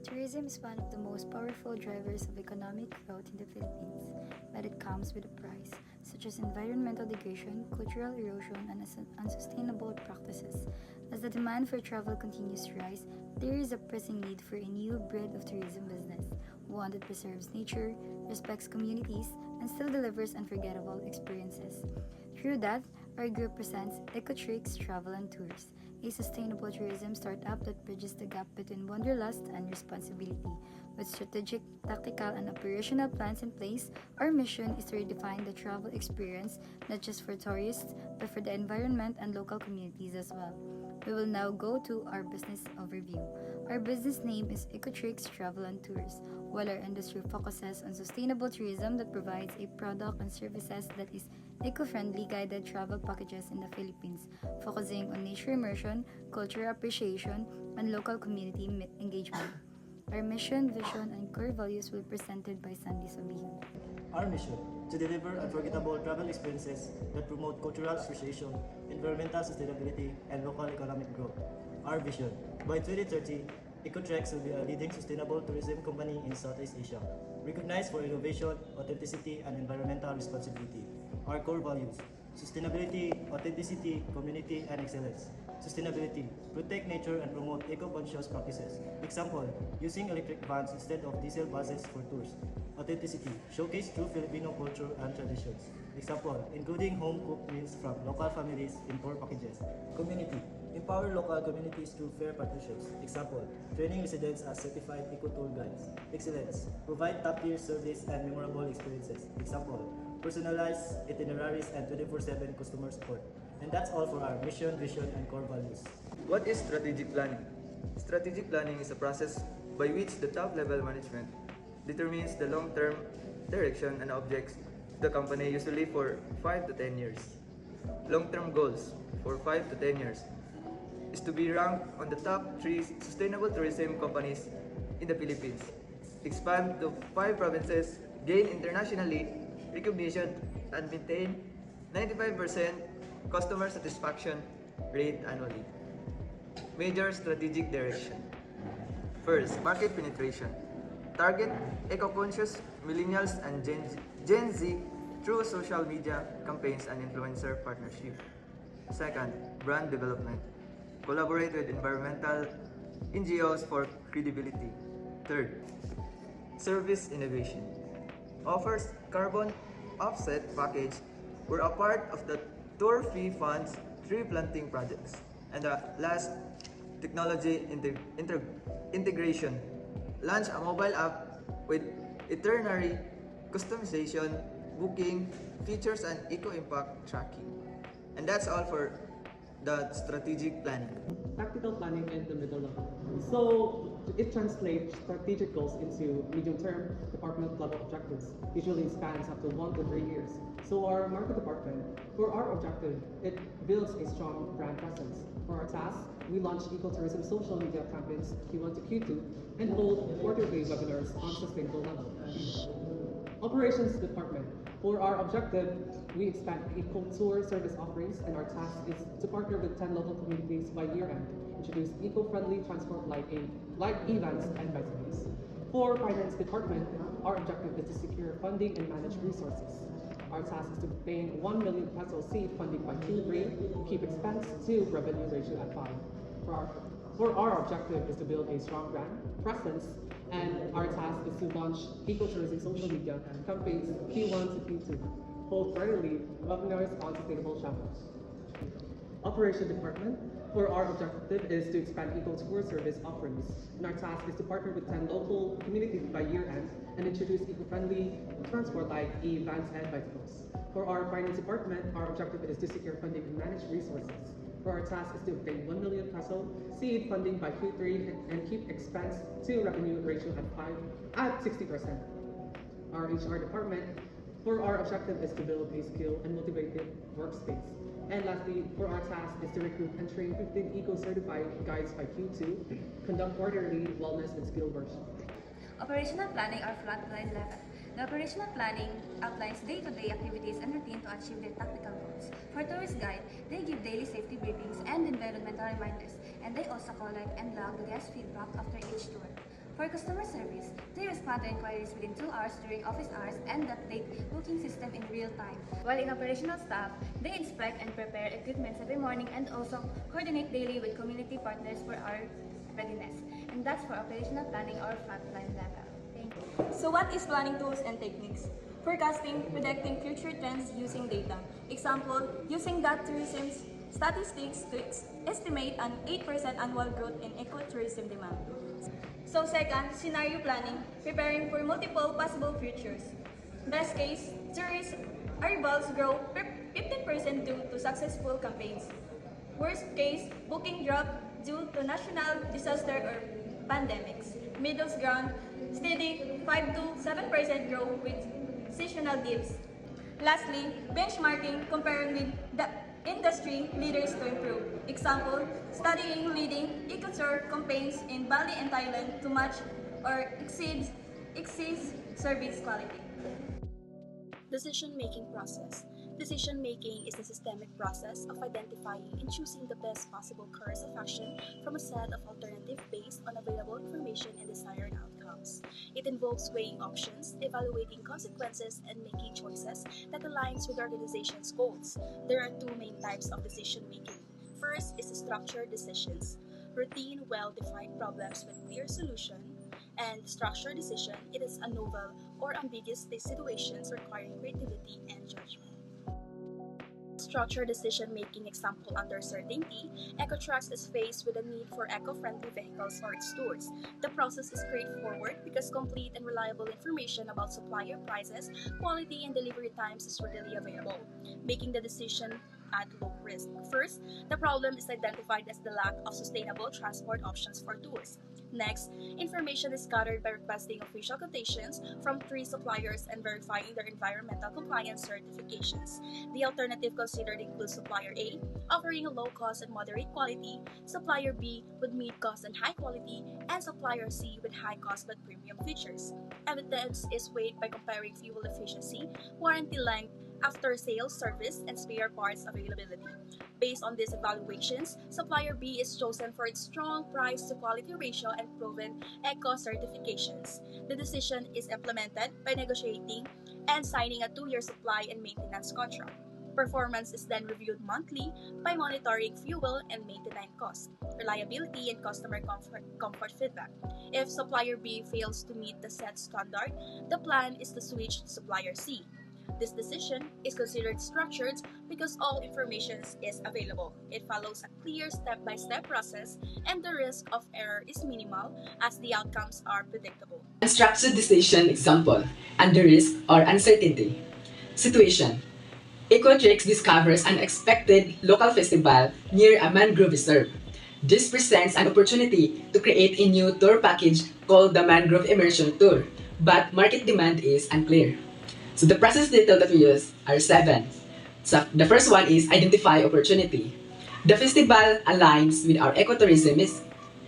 Tourism is one of the most powerful drivers of economic growth in the Philippines, but it comes with a price, such as environmental degradation, cultural erosion, and unsustainable practices. As the demand for travel continues to rise, there is a pressing need for a new breed of tourism business, one that preserves nature, respects communities, and still delivers unforgettable experiences. Through that, our group presents Ecotrix Travel and Tours, a sustainable tourism startup that bridges the gap between wanderlust and responsibility. With strategic, tactical, and operational plans in place, our mission is to redefine the travel experience not just for tourists, but for the environment and local communities as well. We will now go to our business overview. Our business name is Ecotrix Travel and Tours, while our industry focuses on sustainable tourism that provides a product and services that is eco-friendly guided travel packages in the Philippines, focusing on nature immersion, cultural appreciation, and local community engagement. Our mission, vision, and core values will be presented by Sandy Sobiho. Our mission to deliver unforgettable travel experiences that promote cultural appreciation, environmental sustainability, and local economic growth. Our vision by 2030, Ecotrex will be a leading sustainable tourism company in Southeast Asia, recognized for innovation, authenticity, and environmental responsibility. Our core values: sustainability, authenticity, community, and excellence. Sustainability: protect nature and promote eco-conscious practices. Example: using electric vans instead of diesel buses for tours. Authenticity: showcase true Filipino culture and traditions. Example: including home-cooked meals from local families in tour packages. Community: empower local communities through fair partnerships. Example: training residents as certified eco-tour guides. Excellence: provide top-tier service and memorable experiences. Example: personalized itineraries and 24/7 customer support. And that's all for our mission, vision, and core values. What is strategic planning? Strategic planning is a process by which the top-level management determines the long-term direction and objectives of the company, usually for 5 to 10 years. Long-term goals for 5 to 10 years is to be ranked on the top 3 sustainable tourism companies in the Philippines, expand to 5 provinces, gain internationally recognition, and maintain 95% customer satisfaction rate annually. Major strategic direction. First, market penetration. Target eco-conscious millennials and Gen Z through social media campaigns and influencer partnership. Second, brand development. Collaborate with environmental NGOs for credibility. Third, service innovation. Offers carbon offset package were a part of the tour fee funds tree planting projects. And the last, technology integration. Launch a mobile app with itinerary customization, booking, features, and eco-impact tracking. And that's all for the strategic planning. Tactical planning in the middle of it. So it translates strategic goals into medium-term department level objectives, usually spans up to 1 to 3 years. So our market department, for our objective, it builds a strong brand presence. For our task, we launch ecotourism social media campaigns Q1 to Q2 and hold quarterly webinars on sustainable level. Operations department. For our objective, we expand eco-tour service offerings, and our task is to partner with 10 local communities by year-end, introduce eco-friendly transport like e-vans and bicycles. For finance department, our objective is to secure funding and manage resources. Our task is to obtain 1 million peso seed funding by Q3, keep expense to revenue ratio at 5. For our objective is to build a strong brand presence, and our task is to launch ecotourism social media campaigns Q1 to Q2, hold quarterly webinars on sustainable travel. Operation department, for our objective is to expand eco-tour service offerings, and our task is to partner with 10 local communities by year-end and introduce eco-friendly transport like e-vans and bicycles. For our finance department, our objective is to secure funding and manage resources. For our task is to obtain 1 million peso seed funding by Q3 and keep expense to revenue ratio at 60%. Our HR department, for our objective is to build a skilled and motivated workspace. And lastly, for our task is to recruit and train 15 eco-certified guides by Q2, conduct quarterly wellness and skill workshops. Operational planning or frontline level. The operational planning outlines day-to-day activities and routine to achieve their tactical goals. For tourist guide, they give daily safety briefings and environmental reminders, and they also collect and log the guest feedback after each tour. For customer service, they respond to inquiries within 2 hours during office hours and update booking system in real time. While in operational staff, they inspect and prepare equipment every morning and also coordinate daily with community partners for our readiness. And that's for operational planning or frontline level. Thank you. So what is planning tools and techniques? Forecasting, predicting future trends using data. Example, using tourism's statistics to estimate an 8% annual growth in ecotourism demand. So second, scenario planning, preparing for multiple possible futures. Best case, tourist arrivals grow 15% due to successful campaigns. Worst case, booking drop due to national disaster or pandemics. Middle ground, steady 5 to 7% growth with seasonal dips. Lastly, benchmarking, comparing with the industry leaders to improve. Example, studying leading ecotour campaigns in Bali and Thailand to match or exceed service quality. Decision-making process. Decision-making is a systemic process of identifying and choosing the best possible course of action from a set of alternatives based on available information and desired outcomes. It involves weighing options, evaluating consequences, and making choices that aligns with the organization's goals. There are two main types of decision-making. First is the structured decisions. Routine, well-defined problems with clear solution. And structured decision, it is a novel or ambiguous situations requiring creativity and judgment. Structured decision-making example under certainty, Ecotrax is faced with a need for eco-friendly vehicles for its tours. The process is straightforward because complete and reliable information about supplier prices, quality, and delivery times is readily available, making the decision at low risk. First, the problem is identified as the lack of sustainable transport options for tours. Next, information is gathered by requesting official quotations from 3 suppliers and verifying their environmental compliance certifications. The alternative considered includes supplier A, offering a low cost and moderate quality, supplier B with mid cost and high quality, and supplier C with high cost but premium features. Evidence is weighed by comparing fuel efficiency, warranty length, after-sales service, and spare parts availability. Based on these evaluations, supplier B is chosen for its strong price-to-quality ratio and proven eco certifications. The decision is implemented by negotiating and signing a 2-year supply and maintenance contract. Performance is then reviewed monthly by monitoring fuel and maintenance costs, reliability, and customer comfort feedback. If supplier B fails to meet the set standard, the plan is to switch to supplier C. This decision is considered structured because all information is available. It follows a clear step-by-step process, and the risk of error is minimal as the outcomes are predictable. Unstructured decision example, under risk or uncertainty. Situation. Ecotrix discovers an unexpected local festival near a mangrove reserve. This presents an opportunity to create a new tour package called the Mangrove Immersion Tour, but market demand is unclear. So the process detail that we use are 7. So the first one is identify opportunity. The festival aligns with our ecotourism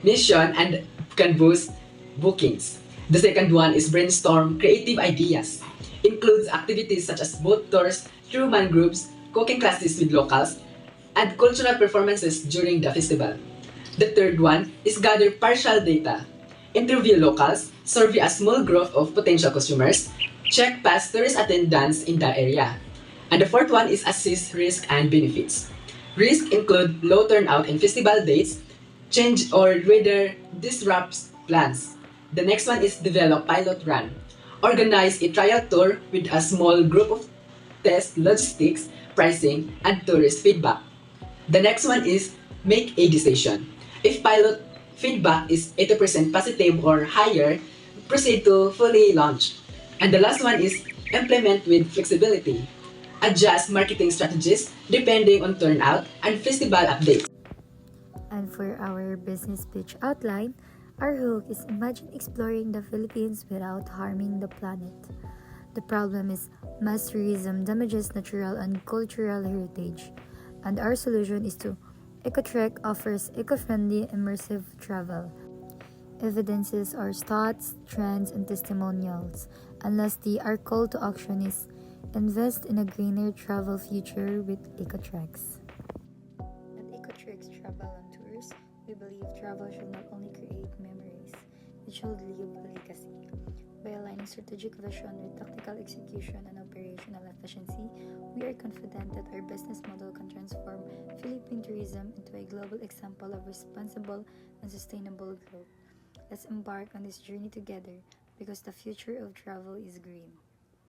mission and can boost bookings. The second one is brainstorm creative ideas. Includes activities such as boat tours through mangroves, cooking classes with locals, and cultural performances during the festival. The third one is gather partial data. Interview locals, survey a small group of potential consumers, check past tourist attendance in the area. And the fourth one is assess risk and benefits. Risks include low turnout in festival dates, change or weather disrupts plans. The next one is develop pilot run. Organize a trial tour with a small group of test logistics, pricing, and tourist feedback. The next one is make a decision. If pilot feedback is 80% positive or higher, proceed to fully launch. And the last one is implement with flexibility. Adjust marketing strategies depending on turnout and festival updates. And for our business pitch outline, our hook is imagine exploring the Philippines without harming the planet. The problem is mass tourism damages natural and cultural heritage, and our solution is to Ecotrek offers eco-friendly immersive travel. Evidences are stats, trends, and testimonials. And lastly, our call to action is invest in a greener travel future with Ecotreks. At Ecotreks Travel and Tours, we believe travel should not only create memories, it should leave a legacy. By aligning strategic vision with tactical execution and operational efficiency, we are confident that our business model can transform Philippine tourism into a global example of responsible and sustainable growth. Let's embark on this journey together because the future of travel is green.